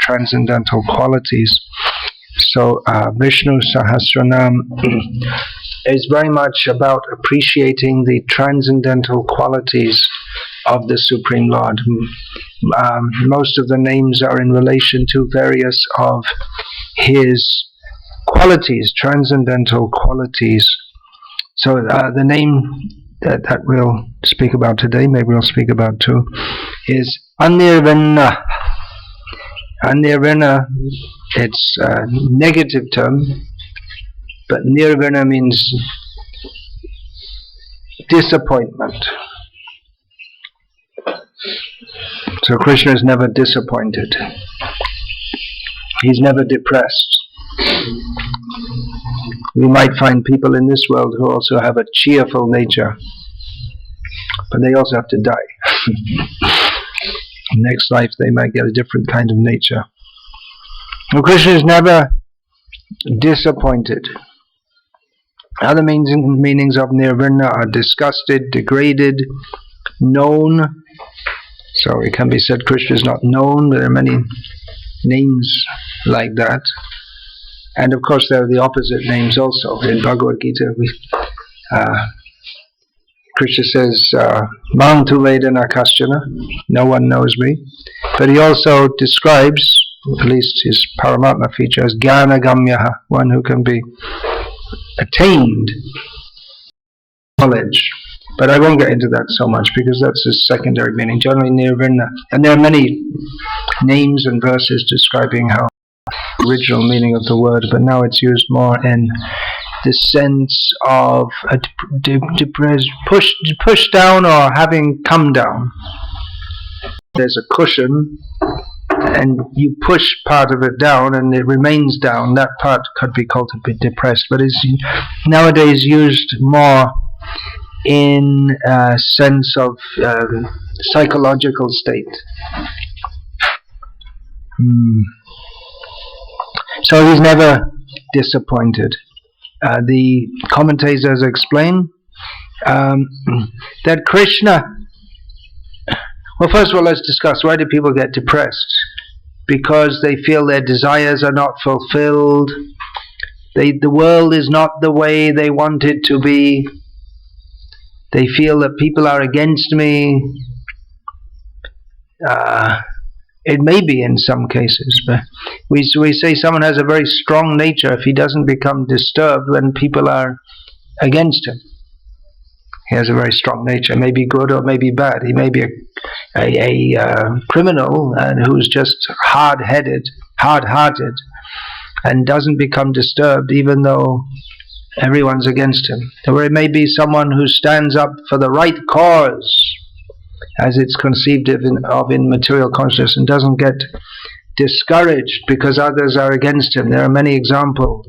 transcendental qualities. So Vishnu Sahasranam is very much about appreciating the transcendental qualities of the Supreme Lord. Most of the names are in relation to various of his qualities, transcendental qualities. So the name that we'll speak about today, maybe we'll speak about two, is Anirvinnah. Anirvinnah, it's a negative term, but Nirvana means disappointment. So Krishna is never disappointed. He's never depressed. We might find people in this world who also have a cheerful nature, but they also have to die. Next life they might get a different kind of nature. Well, Krishna is never disappointed. Other meanings of nirvana are disgusted, degraded, known. So it can be said Krishna is not known, but there are many names like that. And of course there are the opposite names also. In Bhagavad Gita, Krishna says, Mam tu vedana kaschana, no one knows me. But he also describes, at least his Paramatma feature, as Jnana Gamyaha, one who can be attained knowledge. But I won't get into that so much because that's a secondary meaning. Generally nirvana, and there are many names and verses describing how original meaning of the word, but now it's used more in the sense of depressed, pushed down or having come down. There's a cushion and you push part of it down and it remains down. That part could be called a bit depressed, but it's nowadays used more in a sense of psychological state. So he's never disappointed. The commentators explain that Krishna, well, first of all, let's discuss why do people get depressed? Because they feel their desires are not fulfilled. The world is not the way they want it to be. They feel that people are against me. It may be in some cases, but we say someone has a very strong nature if he doesn't become disturbed when people are against him. He has a very strong nature. It may be good or may be bad. He may be a criminal and who's just hard-hearted, and doesn't become disturbed even though everyone's against him. Or it may be someone who stands up for the right cause, as it's conceived of in material consciousness, and doesn't get discouraged because others are against him. There are many examples.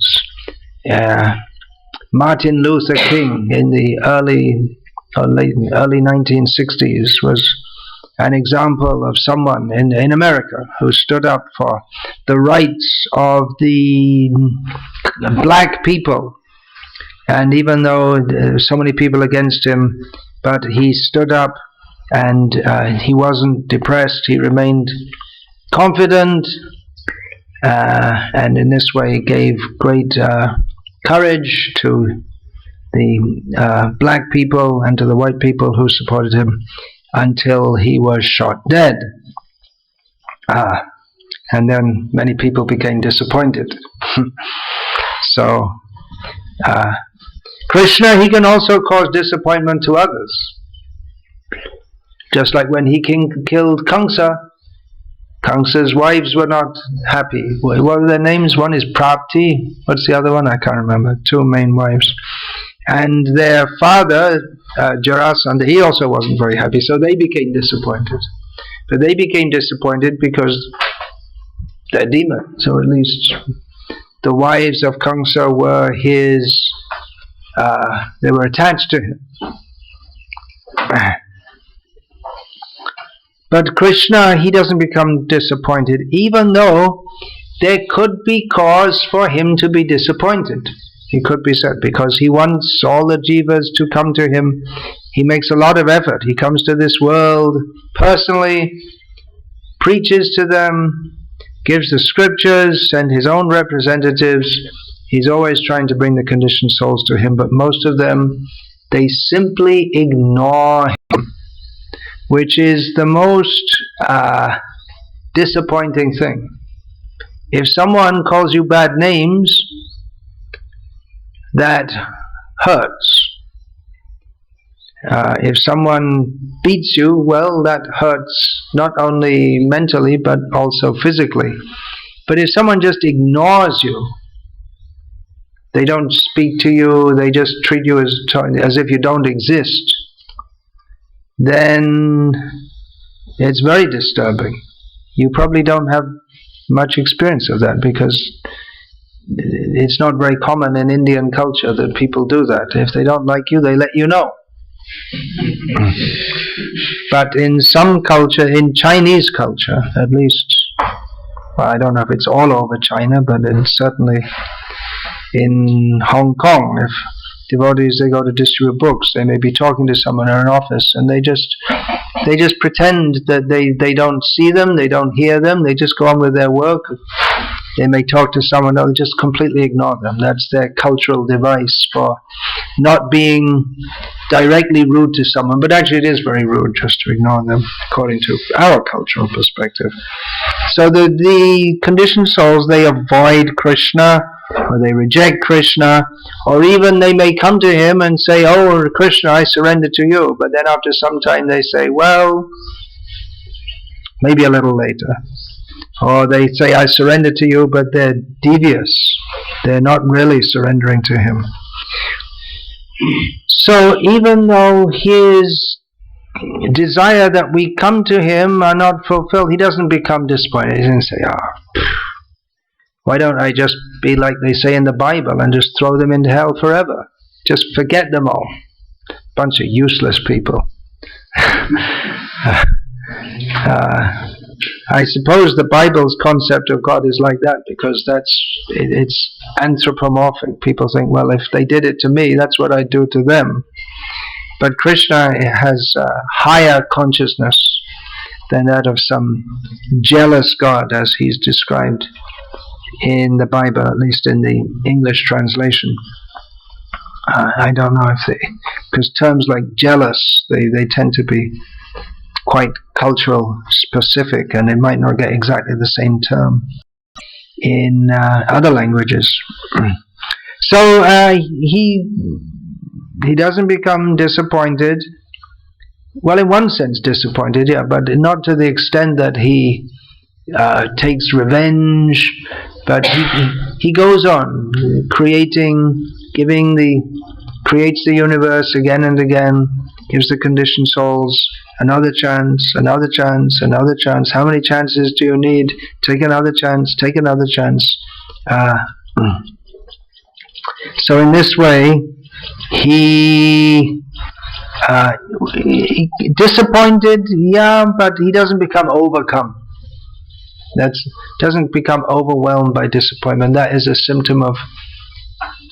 Martin Luther King in the early 1960s was an example of someone in America who stood up for the rights of the black people. And even though there were so many people against him, but he stood up and he wasn't depressed, he remained confident, and in this way gave great courage to the black people and to the white people who supported him until he was shot dead. And then many people became disappointed. So Krishna, he can also cause disappointment to others. Just like when he killed Kamsa, Kamsa's wives were not happy. What were their names? One is Prapti. What's the other one? I can't remember. Two main wives. And their father, Jarasandha, he also wasn't very happy. So they became disappointed. But they became disappointed because they're demons. So at least the wives of Kamsa were his, they were attached to him. But Krishna, he doesn't become disappointed, even though there could be cause for him to be disappointed. He could be said, because he wants all the jivas to come to him. He makes a lot of effort. He comes to this world personally, preaches to them, gives the scriptures, sends his own representatives. He's always trying to bring the conditioned souls to him, but most of them, they simply ignore him, which is the most disappointing thing. If someone calls you bad names, that hurts. If someone beats you, well, that hurts not only mentally but also physically. But if someone just ignores you, they don't speak to you, they just treat you as if you don't exist, then it's very disturbing. You probably don't have much experience of that, because it's not very common in Indian culture that people do that. If they don't like you, they let you know. But in some culture, in Chinese culture at least, well, I don't know if it's all over China, but it's certainly in Hong Kong, if devotees, they go to distribute books, they may be talking to someone in an office, and they just pretend that they don't see them, they don't hear them, they just go on with their work. They may talk to someone, they'll just completely ignore them. That's their cultural device for not being directly rude to someone, but actually it is very rude just to ignore them, according to our cultural perspective. So the conditioned souls, they avoid Krishna, or they reject Krishna, or even they may come to him and say, "Oh, Krishna, I surrender to you," but then after some time they say, "Well, maybe a little later." Or they say, "I surrender to you," but they're devious. They're not really surrendering to him. So even though his desire that we come to him are not fulfilled, he doesn't become disappointed. He doesn't say, why don't I just be like they say in the Bible and just throw them into hell forever? Just forget them all. Bunch of useless people. I suppose the Bible's concept of God is like that, because it's anthropomorphic. People think, well, if they did it to me, that's what I'd do to them. But Krishna has a higher consciousness than that of some jealous God, as he's described in the Bible, at least in the English translation. I don't know if because terms like jealous, they tend to be quite cultural specific, and they might not get exactly the same term in other languages. So he doesn't become disappointed. Well, in one sense disappointed, yeah, but not to the extent that he takes revenge, but he goes on creating, creates the universe again and again, gives the conditioned souls another chance, another chance, another chance. How many chances do you need? Take another chance, take another chance. So in this way, he disappointed, yeah, but he doesn't become overcome. Doesn't become overwhelmed by disappointment. That is a symptom of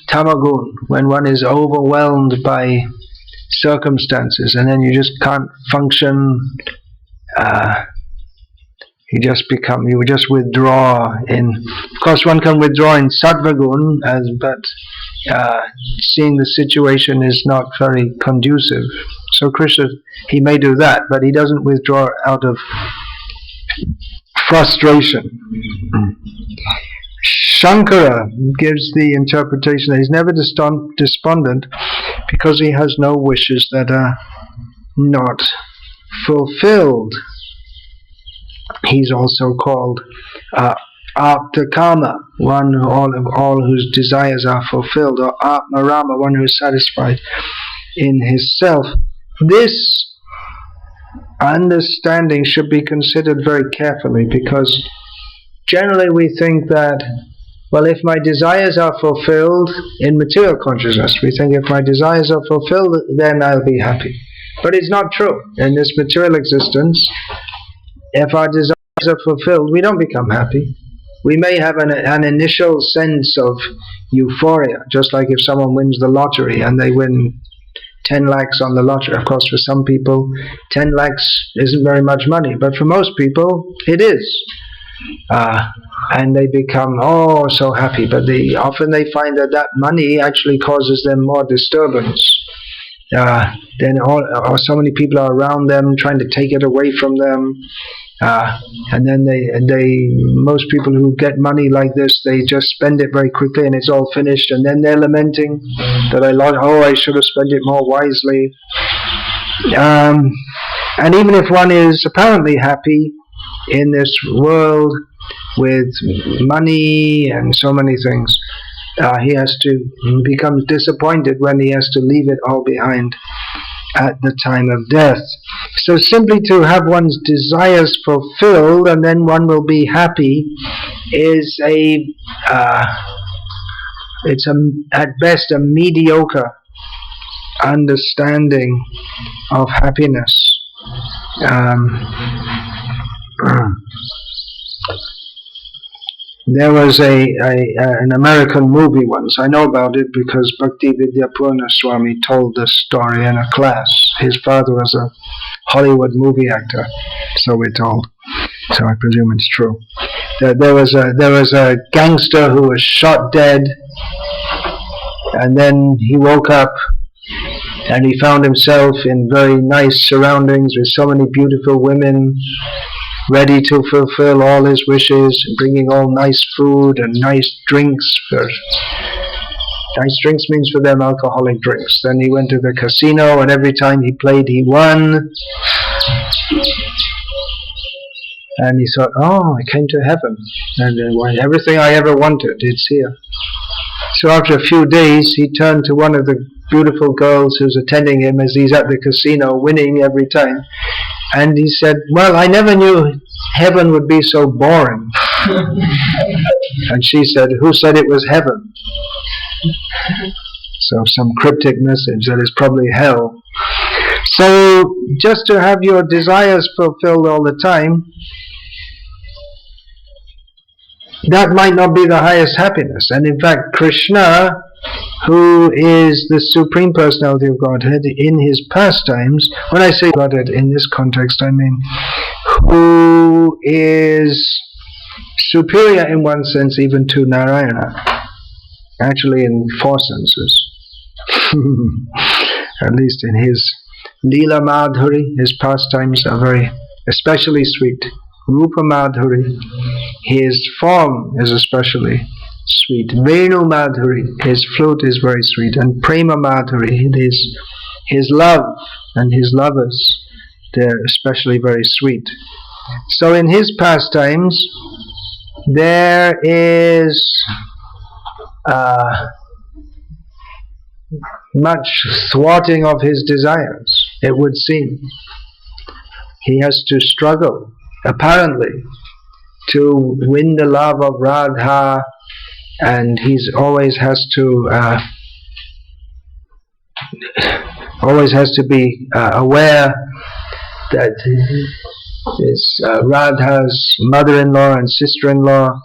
tamagun, when one is overwhelmed by circumstances and then you just can't function. You just withdraw in. Of course, one can withdraw in sattvagun, but seeing the situation is not very conducive. So Krishna, he may do that, but he doesn't withdraw out of frustration. Shankara gives the interpretation that he's never despondent because he has no wishes that are not fulfilled. He's also called aptakama, one all whose desires are fulfilled, or atmarama, one who is satisfied in his self. This understanding should be considered very carefully, because generally we think that, well, if my desires are fulfilled in material consciousness, we think if my desires are fulfilled, then I'll be happy. But it's not true. In this material existence, if our desires are fulfilled, we don't become happy. We may have an initial sense of euphoria, just like if someone wins the lottery and they win 10 lakhs on the lottery. Of course, for some people, 10 lakhs isn't very much money, but for most people, it is. and they become so happy. But often they find that money actually causes them more disturbance. Then so many people are around them trying to take it away from them. And then most people who get money like this, they just spend it very quickly and it's all finished, and then they're lamenting that I should have spent it more wisely. And even if one is apparently happy in this world with money and so many things, he becomes disappointed when he has to leave it all behind at the time of death. So simply to have one's desires fulfilled and then one will be happy is at best a mediocre understanding of happiness. There was an American movie once. I know about it because Bhakti Vikas Swami told this story in a class. His father was a Hollywood movie actor, so we're told. So I presume it's true. There was a gangster who was shot dead, and then he woke up and he found himself in very nice surroundings with so many beautiful women, ready to fulfill all his wishes, bringing all nice food and nice drinks. Nice drinks means for them alcoholic drinks. Then he went to the casino, and every time he played, he won. And he thought, I came to heaven, and everything I ever wanted, it's here. So after a few days, he turned to one of the beautiful girls who's attending him as he's at the casino, winning every time. And he said, well, I never knew heaven would be so boring. And she said, who said it was heaven? So some cryptic message that is probably hell. So just to have your desires fulfilled all the time, that might not be the highest happiness. And in fact, Krishna, who is the Supreme Personality of Godhead, in his pastimes, when I say Godhead in this context, I mean who is superior in one sense even to Narayana, actually in four senses. At least in his Leela Madhuri, his pastimes are very especially sweet. Rupa Madhuri, his form is especially sweet. Venu Madhuri, his flute is very sweet. And Prema Madhuri, his love and his lovers, they're especially very sweet. So in his pastimes, there is much thwarting of his desires, it would seem. He has to struggle, apparently, to win the love of Radha, and he's always has to be aware that Radha's mother-in-law and sister-in-law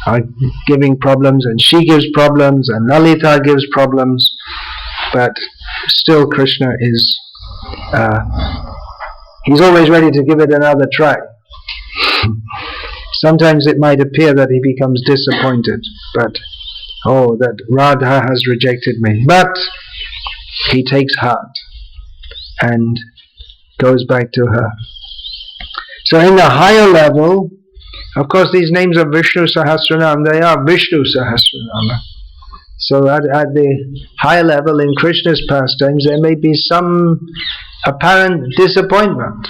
are giving problems, and she gives problems, and Lalita gives problems, but still Krishna is he's always ready to give it another try. Sometimes it might appear that he becomes disappointed, that Radha has rejected me. But he takes heart and goes back to her. So in the higher level, of course these names are Vishnu Sahasranam, they are Vishnu Sahasranama. So at the higher level in Krishna's pastimes, there may be some apparent disappointment.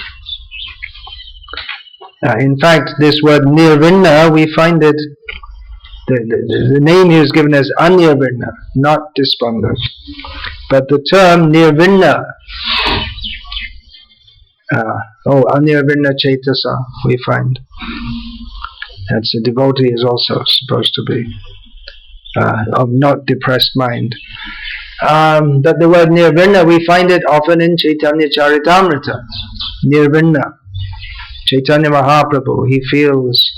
In fact, this word Anirvinnah, we find it, the name here is given as Anirvinnah, not despondent. But the term Nirvinnah, Anirvinnah Chaitasa, we find. That's a devotee is also supposed to be of not depressed mind. But the word Nirvinnah, we find it often in Chaitanya Charitamrita. Nirvinnah. Chaitanya Mahaprabhu, he feels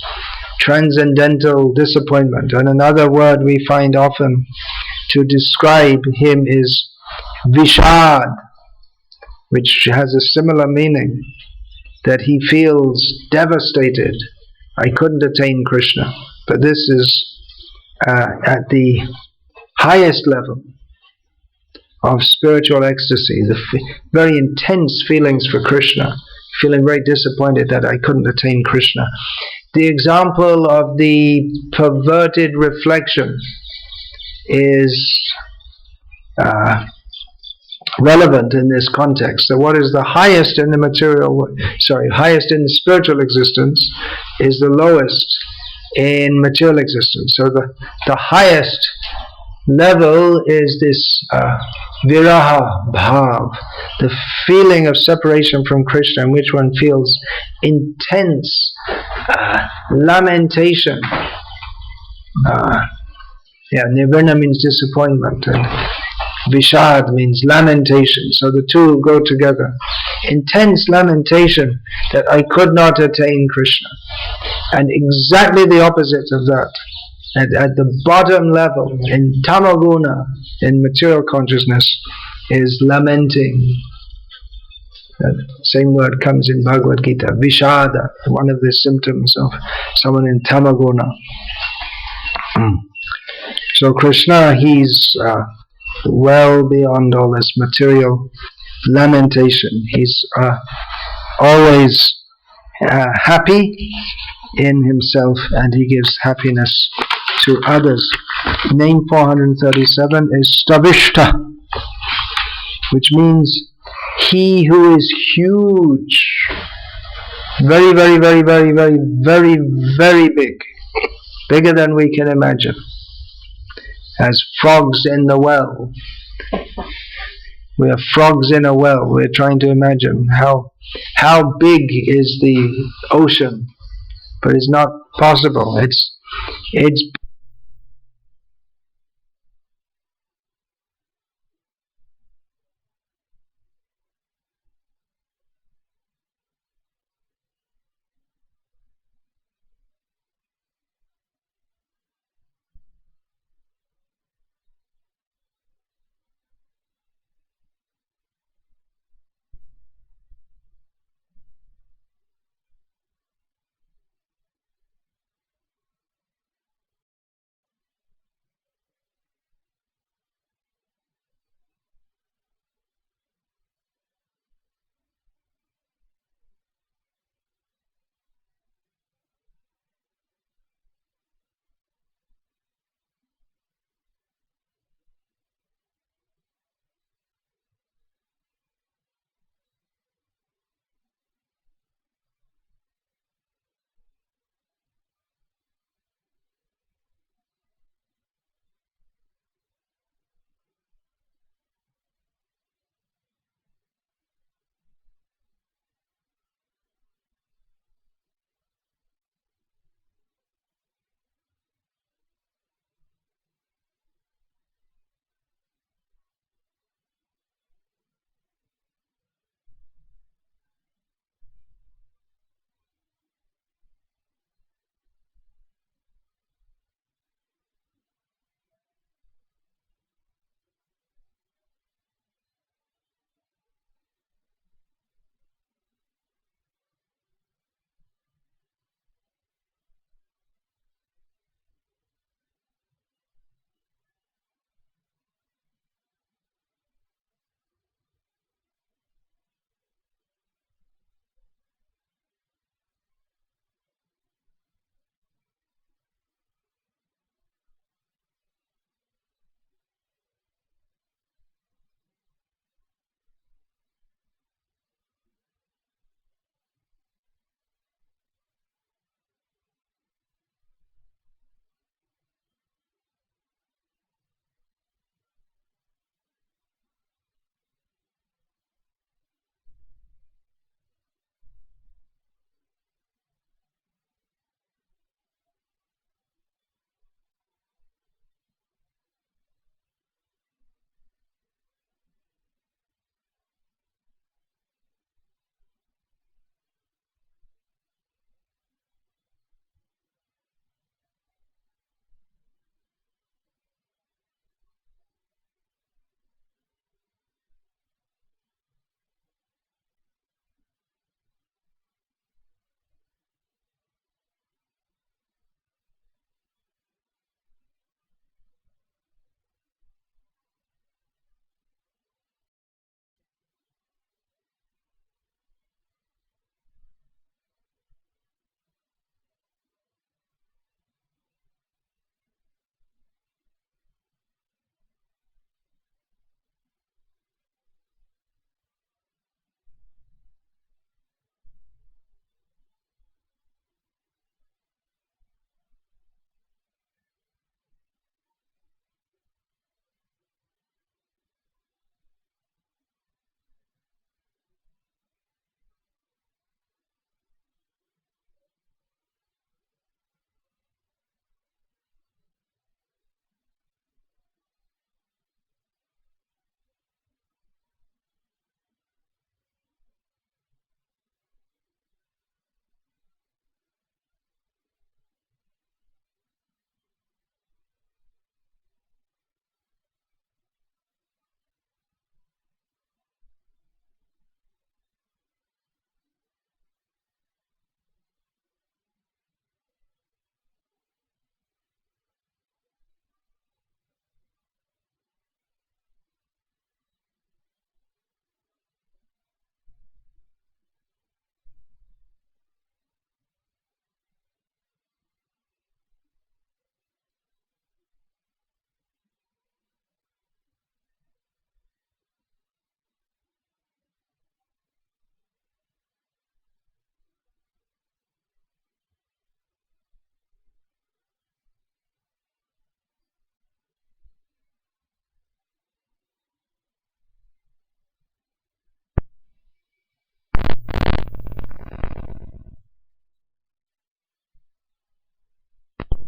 transcendental disappointment. And another word we find often to describe him is Vishad, which has a similar meaning, that he feels devastated I couldn't attain Krishna. But this is at the highest level of spiritual ecstasy, the very intense feelings for Krishna, feeling very disappointed that I couldn't attain Krishna. The example of the perverted reflection is relevant in this context. So what is the highest in the highest in the spiritual existence is the lowest in material existence. So the highest level is this viraha bhav, the feeling of separation from Krishna, in which one feels intense lamentation. Nirvinah means disappointment, and Vishad means lamentation. So the two go together. Intense lamentation that I could not attain Krishna. And exactly the opposite of that, at the bottom level, in tamaguna, in material consciousness, is lamenting. That same word comes in Bhagavad Gita, Vishada, one of the symptoms of someone in tamaguna. So Krishna, he's well beyond all this material lamentation. He's always happy in himself, and he gives happiness to others. Name 437 is Sthavishthah, which means he who is huge, very, very, very, very, very, very, very big, bigger than we can imagine. As frogs in the well. We are frogs in a well. We're trying to imagine how big is the ocean, but it's not possible. It's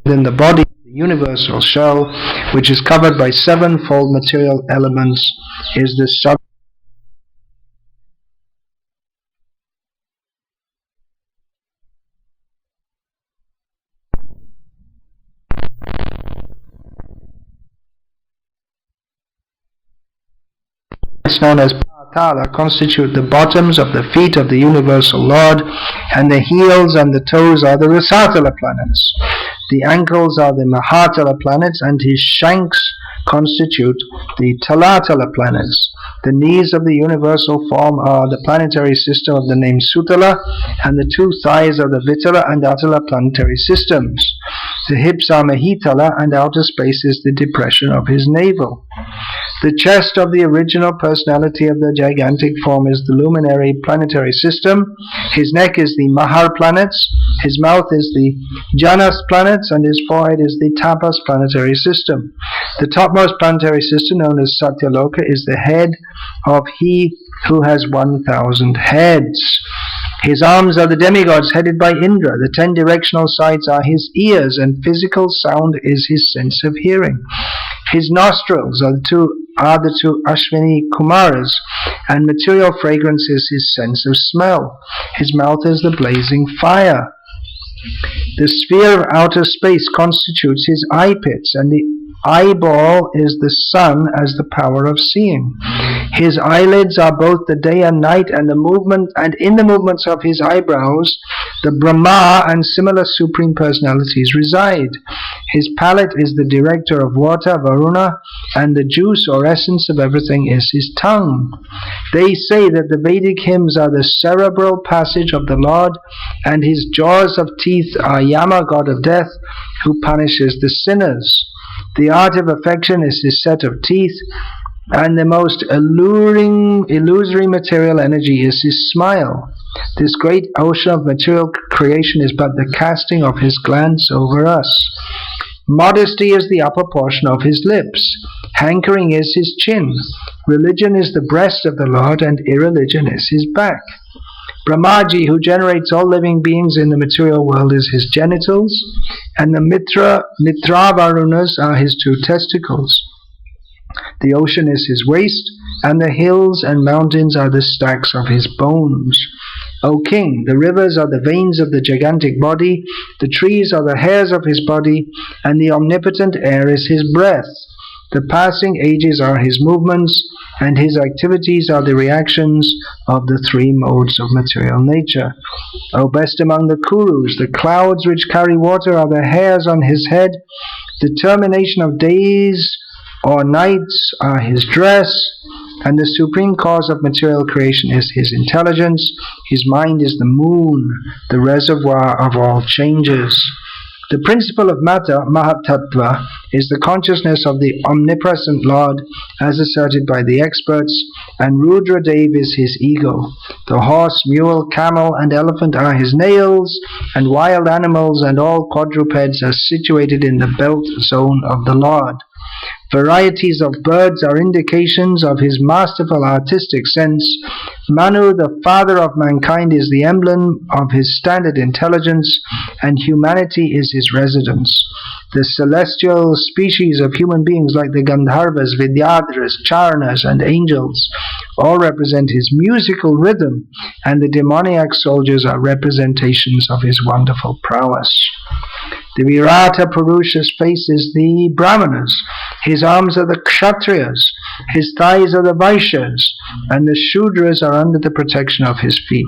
Within the body, the universal shell, which is covered by sevenfold material elements, is the sub. It's known as Patala, constitute the bottoms of the feet of the universal Lord, and the heels and the toes are the Rasatala planets. The ankles are the Mahatala planets, and his shanks constitute the Talatala planets. The knees of the universal form are the planetary system of the name Sutala, and the two thighs are the Vitala and Atala planetary systems. The hips are Mahitala, and outer space is the depression of his navel. The chest of the original personality of the gigantic form is the luminary planetary system. His neck is the Mahar planets, his mouth is the Janas planets, and his forehead is the Tapas planetary system. The topmost planetary system, known as Satyaloka, is the head of he who has 1,000 heads. His arms are the demigods headed by Indra. The 10 directional sides are his ears, and physical sound is his sense of hearing. His nostrils are the two Ashwini Kumaras, and material fragrance is his sense of smell. His mouth is the blazing fire. The sphere of outer space constitutes his eye pits, and the eyeball is the sun as the power of seeing. His eyelids are both the day and night, and in the movements of his eyebrows, the Brahma and similar supreme personalities reside. His palate is the director of water, Varuna, and the juice or essence of everything is his tongue. They say that the Vedic hymns are the cerebral passage of the Lord, and his jaws of teeth are Yama, god of death, who punishes the sinners. The art of affection is his set of teeth, and the most illusory material energy is his smile. This great ocean of material creation is but the casting of his glance over us. Modesty is the upper portion of his lips. Hankering is his chin. Religion is the breast of the Lord, and irreligion is his back. Brahmaji, who generates all living beings in the material world, is his genitals, and the Mitravarunas are his 2 testicles. The ocean is his waist, and the hills and mountains are the stacks of his bones. O king, the rivers are the veins of the gigantic body, the trees are the hairs of his body, and the omnipotent air is his breath. The passing ages are his movements, and his activities are the reactions of the 3 modes of material nature. O best among the Kurus, the clouds which carry water are the hairs on his head, the termination of days or nights are his dress, and the supreme cause of material creation is his intelligence. His mind is the moon, the reservoir of all changes. The principle of Matter, Mahatattva, is the consciousness of the omnipresent Lord, as asserted by the experts, and Rudradev is his ego. The horse, mule, camel, and elephant are his nails, and wild animals and all quadrupeds are situated in the belt zone of the Lord. Varieties of birds are indications of his masterful artistic sense. Manu, the father of mankind, is the emblem of his standard intelligence, and humanity is his residence. The celestial species of human beings like the Gandharvas, Vidyadharas, Charanas, and angels all represent his musical rhythm, and the demoniac soldiers are representations of his wonderful prowess. The Virata Purusha's face is the Brahmanas, his arms are the Kshatriyas, his thighs are the Vaishyas, and the Shudras are under the protection of his feet.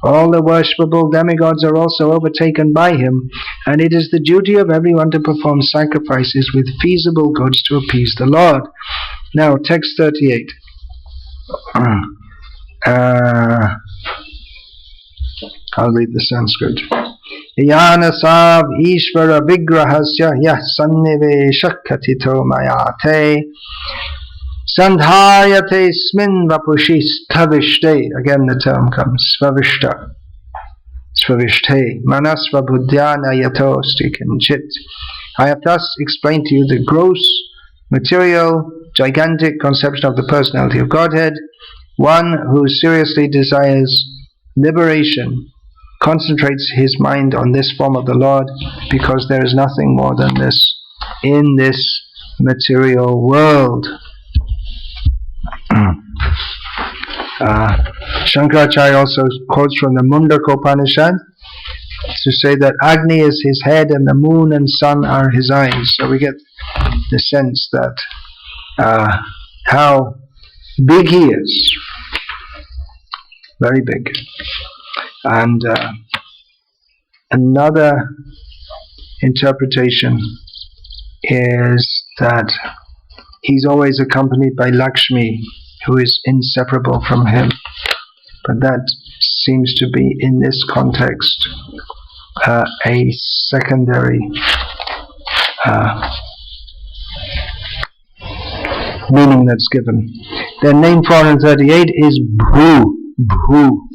All the worshipable demigods are also overtaken by him, and it is the duty of everyone to perform sacrifices with feasible goods to appease the Lord. Now, text 38. I'll read the Sanskrit. Yanasav Ishvara Vigrahasya Yah Sannivesha Katito Mayate Sandhayate Smin Vapushi Sthavishthah. Again the term comes. Sthavishthah. Manasva Buddhyana Yatosti Kinchit. I have thus explained to you the gross, material, gigantic conception of the personality of Godhead. One who seriously desires liberation concentrates his mind on this form of the Lord, because there is nothing more than this in this material world. Shankaracharya also quotes from the Mundaka Upanishad to say that Agni is his head and the moon and sun are his eyes. So we get the sense that how big he is, very big. And another interpretation is that he's always accompanied by Lakshmi, who is inseparable from him. But that seems to be, in this context, a secondary meaning that's given. Then name 438 is Bhuh. Bhuh.